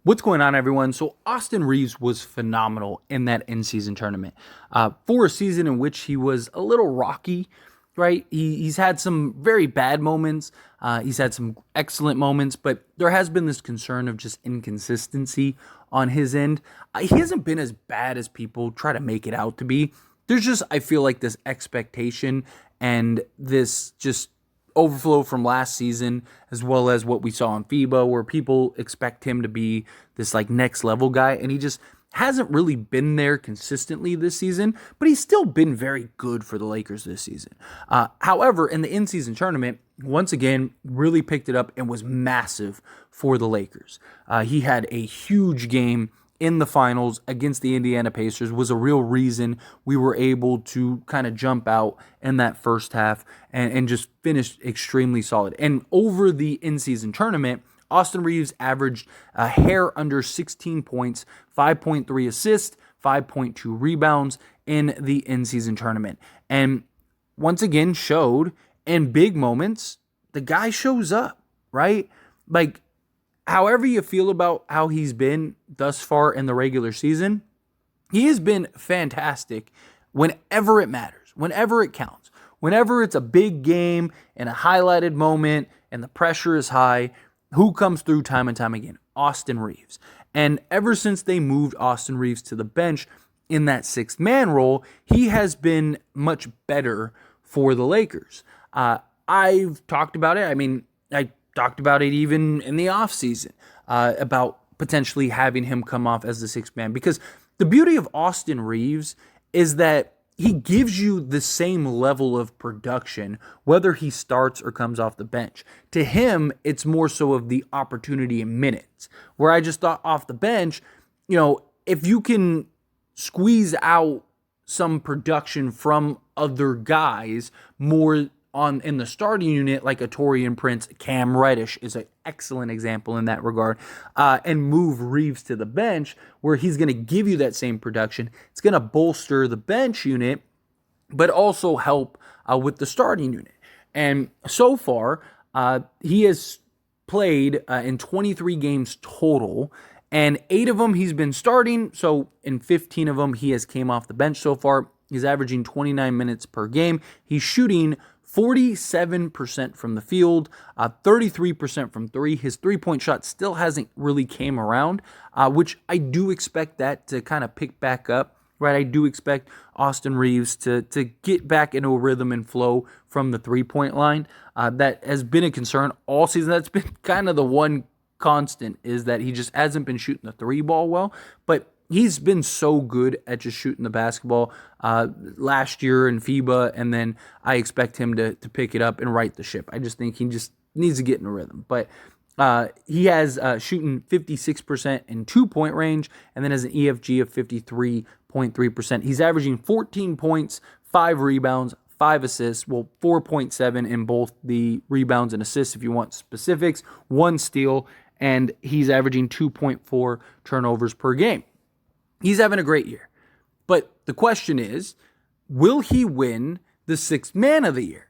What's going on, everyone? So Austin Reaves was phenomenal in that in-season tournament. For a season in which he was a little rocky, right? He's had some very bad moments. He's had some excellent moments, but there has been this concern of just inconsistency on his end. He hasn't been as bad as people try to make it out to be. There's just, I feel like, this expectation and this just overflow from last season, as well as what we saw in FIBA, where people expect him to be this like next level guy, and he just hasn't really been there consistently this season, but he's still been very good for the Lakers this season. However, in the in-season tournament, once again, really picked it up and was massive for the Lakers. He had a huge game in the finals against the Indiana Pacers, was a real reason we were able to kind of jump out in that first half and just finish extremely solid. And over the in-season tournament, Austin Reaves averaged a hair under 16 points, 5.3 assists, 5.2 rebounds in the in-season tournament. And once again showed in big moments, the guy shows up, right? Like, however you feel about how he's been thus far in the regular season, he has been fantastic whenever it matters, whenever it counts, whenever it's a big game and a highlighted moment and the pressure is high. Who comes through time and time again? Austin Reaves. And ever since they moved Austin Reaves to the bench in that sixth man role, he has been much better for the Lakers. I've talked about it. I talked about it even in the offseason about potentially having him come off as the sixth man, because the beauty of Austin Reaves is that he gives you the same level of production whether he starts or comes off the bench. To him, it's more so of the opportunity in minutes, where I just thought off the bench, if you can squeeze out some production from other guys more on in the starting unit, like a Taurean Prince, Cam Reddish is an excellent example in that regard, and move Reaves to the bench, where he's going to give you that same production. It's going to bolster the bench unit, but also help with the starting unit. And so far, he has played in 23 games total, and 8 of them he's been starting. So in 15 of them, he has came off the bench so far. He's averaging 29 minutes per game. He's shooting 47% from the field, 33% from three. His three-point shot still hasn't really came around, which I do expect that to kind of pick back up, right? I do expect Austin Reaves to get back into a rhythm and flow from the three-point line. That has been a concern all season. That's been kind of the one constant, is that he just hasn't been shooting the three ball well, but he's been so good at just shooting the basketball last year in FIBA, and then I expect him to pick it up and right the ship. I just think he just needs to get in a rhythm. But he has shooting 56% in two-point range, and then has an EFG of 53.3%. He's averaging 14 points, 5 rebounds, 5 assists, 4.7 in both the rebounds and assists if you want specifics, 1 steal, and he's averaging 2.4 turnovers per game. He's having a great year. But the question is, will he win the sixth man of the year?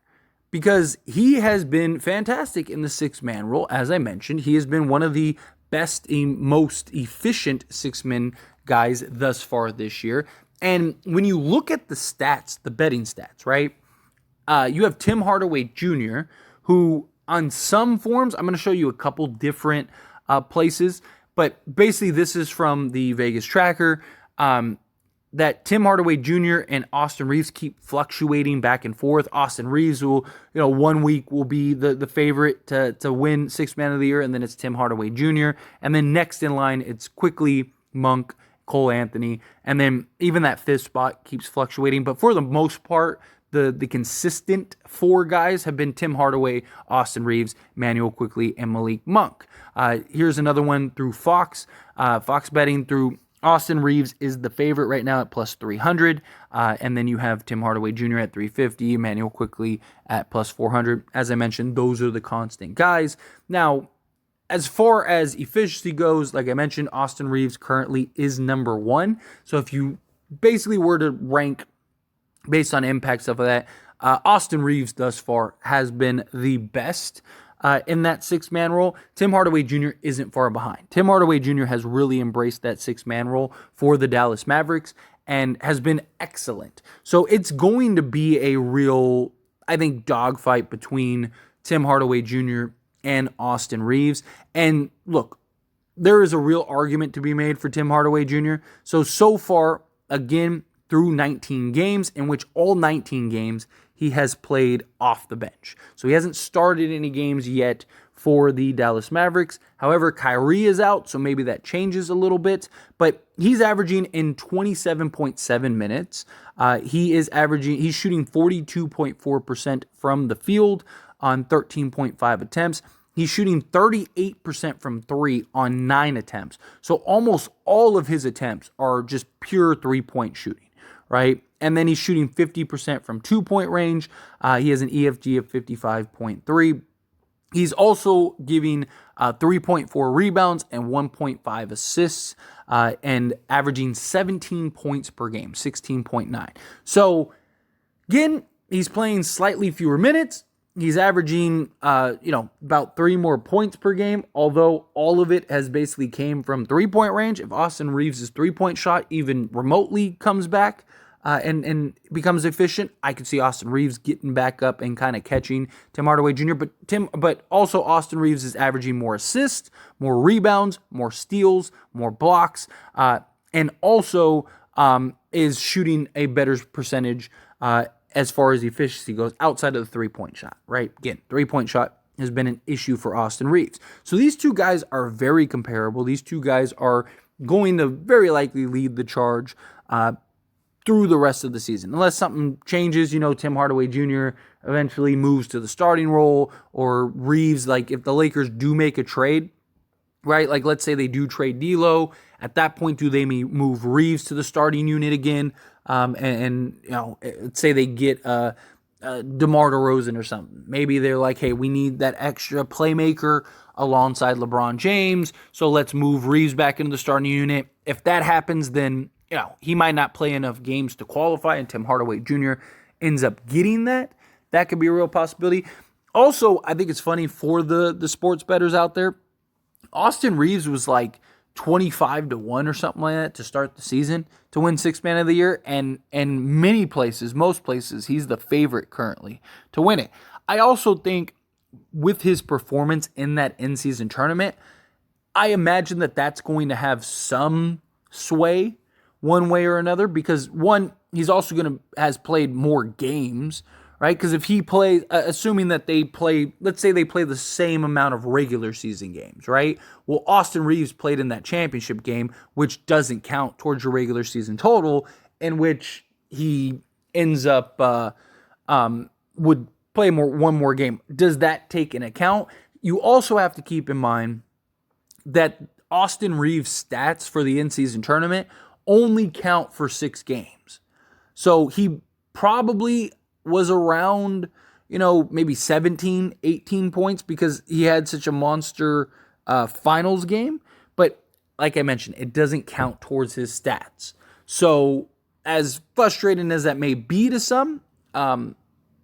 Because he has been fantastic in the sixth man role. As I mentioned, he has been one of the best, most efficient sixth man guys thus far this year. And when you look at the stats, the betting stats, right? You have Tim Hardaway Jr., who on some forms, I'm going to show you a couple different places, but basically this is from the Vegas tracker, that Tim Hardaway Jr. and Austin Reaves keep fluctuating back and forth. Austin Reaves will, 1 week will be the favorite to win sixth man of the year, and then it's Tim Hardaway Jr. And then next in line, it's quickly Monk, Cole Anthony, and then even that fifth spot keeps fluctuating. But for the most part, the consistent 4 guys have been Tim Hardaway, Austin Reaves, Manuel Quickley, and Malik Monk. Here's another one through Fox. Fox betting through Austin Reaves is the favorite right now at plus 300. And then you have Tim Hardaway Jr. at 350, Manuel Quickley at plus 400. As I mentioned, those are the constant guys. Now, as far as efficiency goes, like I mentioned, Austin Reaves currently is number 1. So if you basically were to rank based on impact, stuff like that, Austin Reaves thus far has been the best in that six-man role, Tim Hardaway Jr. isn't far behind. Tim Hardaway Jr. has really embraced that six-man role for the Dallas Mavericks and has been excellent. So it's going to be a real, I think, dogfight between Tim Hardaway Jr. and Austin Reaves. And look, there is a real argument to be made for Tim Hardaway Jr. So far, again, through 19 games, in which all 19 games he has played off the bench. So he hasn't started any games yet for the Dallas Mavericks. However, Kyrie is out, so maybe that changes a little bit. But he's averaging in 27.7 minutes. He's shooting 42.4% from the field on 13.5 attempts. He's shooting 38% from three on 9 attempts. So almost all of his attempts are just pure three-point shooting, right? And then he's shooting 50% from two-point range. He has an EFG of 55.3. He's also giving 3.4 rebounds and 1.5 assists and averaging 17 points per game, 16.9. So, again, he's playing slightly fewer minutes. He's averaging, about 3 more points per game, although all of it has basically came from three-point range. If Austin Reaves' three-point shot even remotely comes back and becomes efficient, I could see Austin Reaves getting back up and kind of catching Tim Hardaway Jr. But also Austin Reaves is averaging more assists, more rebounds, more steals, more blocks, and also is shooting a better percentage as far as efficiency goes outside of the three-point shot, right? Again, three-point shot has been an issue for Austin Reaves. So these two guys are very comparable. These two guys are going to very likely lead the charge through the rest of the season. Unless something changes, Tim Hardaway Jr. eventually moves to the starting role, or Reeves, like if the Lakers do make a trade, right? Like let's say they do trade D'Lo. At that point, do they move Reeves to the starting unit again? Let's say they get DeMar DeRozan or something. Maybe they're like, hey, we need that extra playmaker alongside LeBron James, so let's move Reeves back into the starting unit. If that happens, then he might not play enough games to qualify, and Tim Hardaway Jr. ends up getting that. That could be a real possibility. Also, I think it's funny for the sports bettors out there. Austin Reaves was like 25-1 or something like that to start the season to win Sixth Man of the Year, and many places, most places, he's the favorite currently to win it. I also think with his performance in that in-season tournament, I imagine that that's going to have some sway one way or another, because one, he's also has played more games, right? Because if he plays, assuming that let's say they play the same amount of regular season games, right? Well, Austin Reaves played in that championship game, which doesn't count towards your regular season total, in which he ends up would play one more game. Does that take into account? You also have to keep in mind that Austin Reaves' stats for the in-season tournament only count for 6 games. So he probably was around, maybe 17, 18 points because he had such a monster finals game. But like I mentioned, it doesn't count towards his stats. So as frustrating as that may be to some,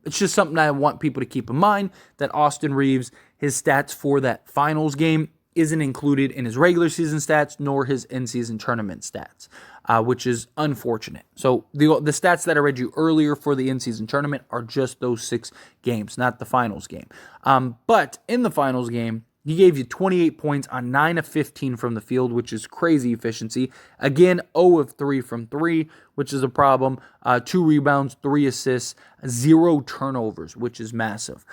it's just something I want people to keep in mind, that Austin Reaves, his stats for that finals game isn't included in his regular season stats nor his in-season tournament stats, which is unfortunate. So the stats that I read you earlier for the in-season tournament are just those 6 games, not the finals game. But in the finals game, he gave you 28 points on 9 of 15 from the field, which is crazy efficiency. Again, 0 of 3 from 3, which is a problem. 2 rebounds, 3 assists, 0 turnovers, which is massive.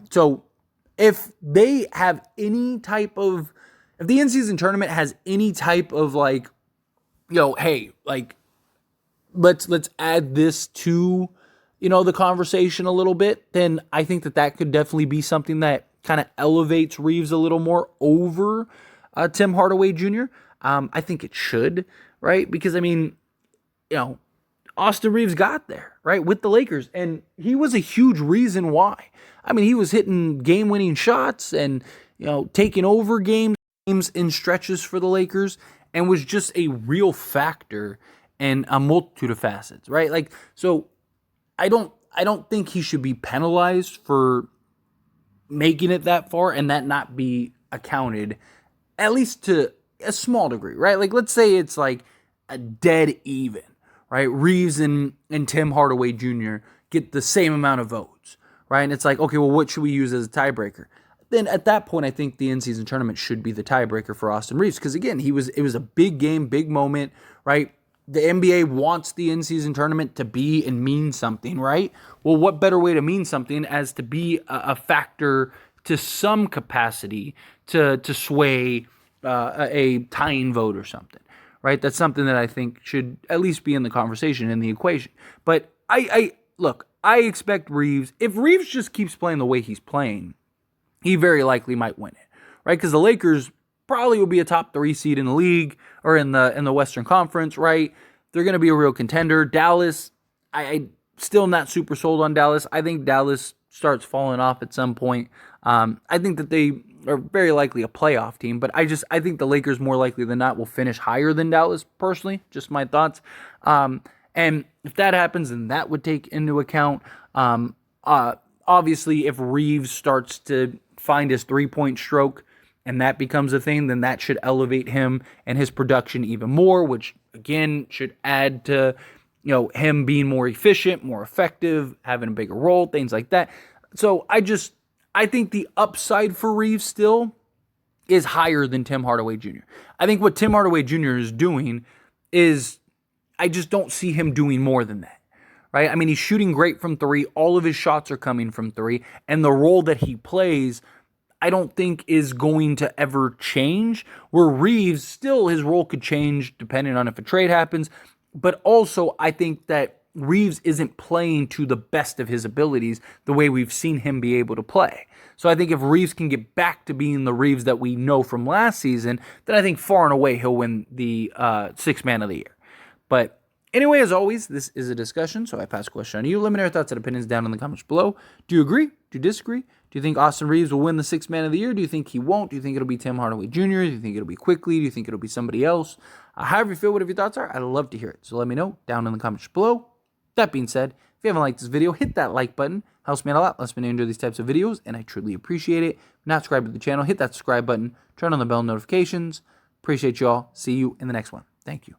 So if they have any type of, if the in-season tournament has any type of hey, let's add this to, the conversation a little bit, then I think that could definitely be something that kind of elevates Reeves a little more over Tim Hardaway Jr. I think it should, right? Because, Austin Reaves got there, right, with the Lakers, and he was a huge reason why. He was hitting game-winning shots and, taking over games in stretches for the Lakers, and was just a real factor in a multitude of facets, right? So I don't think he should be penalized for making it that far and that not be accounted, at least to a small degree, right? Like, let's say it's like a dead even, right? Reeves and Tim Hardaway Jr. get the same amount of votes, right? And it's like, okay, well, what should we use as a tiebreaker? Then at that point, I think the in-season tournament should be the tiebreaker for Austin Reaves. Because again, it was a big game, big moment, right? The NBA wants the in-season tournament to be and mean something, right? Well, what better way to mean something as to be a factor to some capacity to sway a tying vote or something, right? That's something that I think should at least be in the conversation, in the equation. But look, I expect Reeves, if Reeves just keeps playing the way he's playing, he very likely might win it, right? Because the Lakers probably will be a top 3 seed in the league or in the Western Conference, right? They're going to be a real contender. Dallas, I still not super sold on Dallas. I think Dallas starts falling off at some point. I think that they are very likely a playoff team, but I think the Lakers more likely than not will finish higher than Dallas, personally, just my thoughts. And if that happens, then that would take into account, obviously, if Reeves starts to find his three-point stroke and that becomes a thing, then that should elevate him and his production even more, which, again, should add to, him being more efficient, more effective, having a bigger role, things like that. So I think the upside for Reeves still is higher than Tim Hardaway Jr. I think what Tim Hardaway Jr. is doing is, I just don't see him doing more than that, right? I mean, he's shooting great from 3. All of his shots are coming from 3. And the role that he plays, I don't think is going to ever change. Where Reeves, still his role could change depending on if a trade happens. But also, I think that Reeves isn't playing to the best of his abilities the way we've seen him be able to play. So I think if Reeves can get back to being the Reeves that we know from last season, then I think far and away he'll win the Sixth Man of the Year. But anyway, as always, this is a discussion, so I pass the question on to you. Let me know your thoughts and opinions down in the comments below. Do you agree? Do you disagree? Do you think Austin Reeves will win the Sixth Man of the Year? Do you think he won't? Do you think it'll be Tim Hardaway Jr.? Do you think it'll be Quickly? Do you think it'll be somebody else? However you feel, whatever your thoughts are, I'd love to hear it. So let me know down in the comments below. That being said, if you haven't liked this video, hit that like button. Helps me out a lot. Lets me know you enjoy these types of videos, and I truly appreciate it. If you're not subscribed to the channel, hit that subscribe button. Turn on the bell notifications. Appreciate y'all. See you in the next one. Thank you.